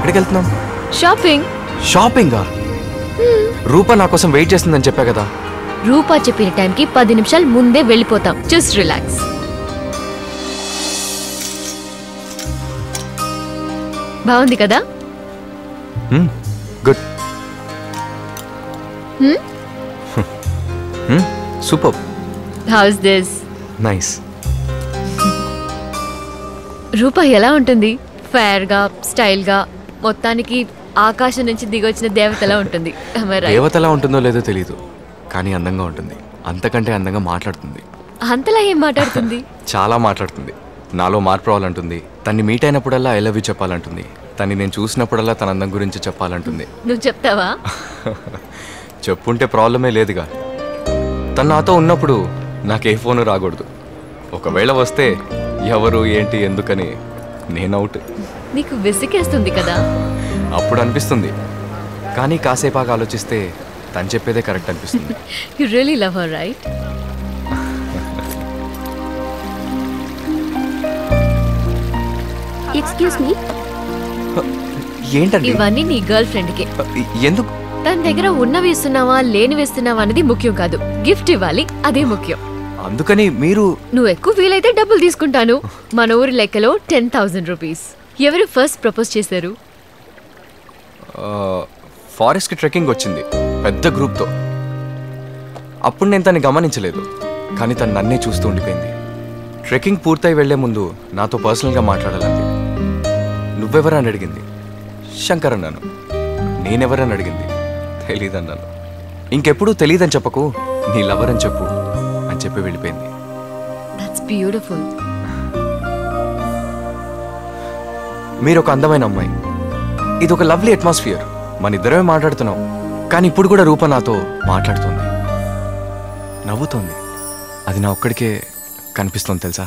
ఎక్కడికి వెళ్తున్నాం? షాపింగ్. షాపింగా? రూపా నా కోసం వెయిట్ చేస్తుందని చెప్పా కదా. రూపా చెప్పిన టైంకి 10 నిమిషాలు ముందే వెళ్ళిపోతాం. Just relax. బాగుంది కదా? Good. Super. How's this? Nice. Rupa ఎలా ఉంటుంది? ఫేర్ గా, స్టైల్ గా, మొత్తానికి ఆకాశం నుంచి దిగొచ్చిన దేవతలా ఉంటుంది. దేవతలా ఉంటుందో లేదో తెలీదు, కానీ అందంగా ఉంటుంది. అంతకంటే అందంగా మాట్లాడుతుంది. అంతలా ఏం మాట్లాడుతుంది? చాలా మాట్లాడుతుంది. నాలో మార్పు రావాలంటుంది. తన్ని మీట్ అయినప్పుడల్లా ఐ లవ్ యూ చెప్పాలంటుంది. తన్ని నేను చూసినప్పుడల్లా తన అందం గురించి చెప్పాలంటుంది. నువ్వు చెప్తావా? చెప్పుంటే ప్రాబ్లమే లేదుగా. తను నాతో ఉన్నప్పుడు నాకే ఫోన్ రాకూడదు. ఒకవేళ వస్తే ఎవరు ఏంటి ఎందుకని నేను అవుట్. నీకు విసికేస్తుంది కదా? అప్పుడు అనిపిస్తుంది, కానీ కాసేపాగా ఆలోచిస్తే తను చెప్పేదే కరెక్ట్ అనిపిస్తుంది. You really love her, right? Excuse me. ఏంటండి ఇవన్నీ నీ గర్ల్ ఫ్రెండ్కి. ఎందుకు? తన దగ్గర ఉన్నవి ఇస్తున్నావా లేనివి ఇస్తున్నావా అనేది ముఖ్యం కాదు. గిఫ్ట్ ఇవ్వాలి, అదే ముఖ్యం. అందుకని మీరు? నువ్వు ఎక్కువ వీలైతే డబ్బులు తీసుకుంటాను. మన ఊరి లెక్కలో 10,000 రూపీస్. ఎవరు ఫస్ట్ ప్రపోజ్ చేశారు? ఫారెస్ట్కి ట్రెక్కింగ్ వచ్చింది పెద్ద గ్రూప్తో. అప్పుడు నేను తను గమనించలేదు, కానీ తను నన్నే చూస్తూ ఉండిపోయింది. ట్రెక్కింగ్ పూర్తయి వెళ్లే ముందు నాతో పర్సనల్గా మాట్లాడాలంది. నువ్వెవరని అడిగింది. శంకర్ అన్నాను. నేనెవరని అడిగింది. తెలీదన్నాను. ఇంకెప్పుడు తెలీదని చెప్పకు, నీ లవర్ అని చెప్పు అని చెప్పి వెళ్ళిపోయింది. That's beautiful. మీరు ఒక అందమైన అమ్మాయి. ఇది ఒక లవ్లీ అట్మాస్ఫియర్. మన ఇద్దరమే మాట్లాడుతున్నాం, కానీ ఇప్పుడు కూడా రూప నాతో మాట్లాడుతుంది, నవ్వుతోంది. అది నా ఒక్కడికే కనిపిస్తుంది తెలుసా?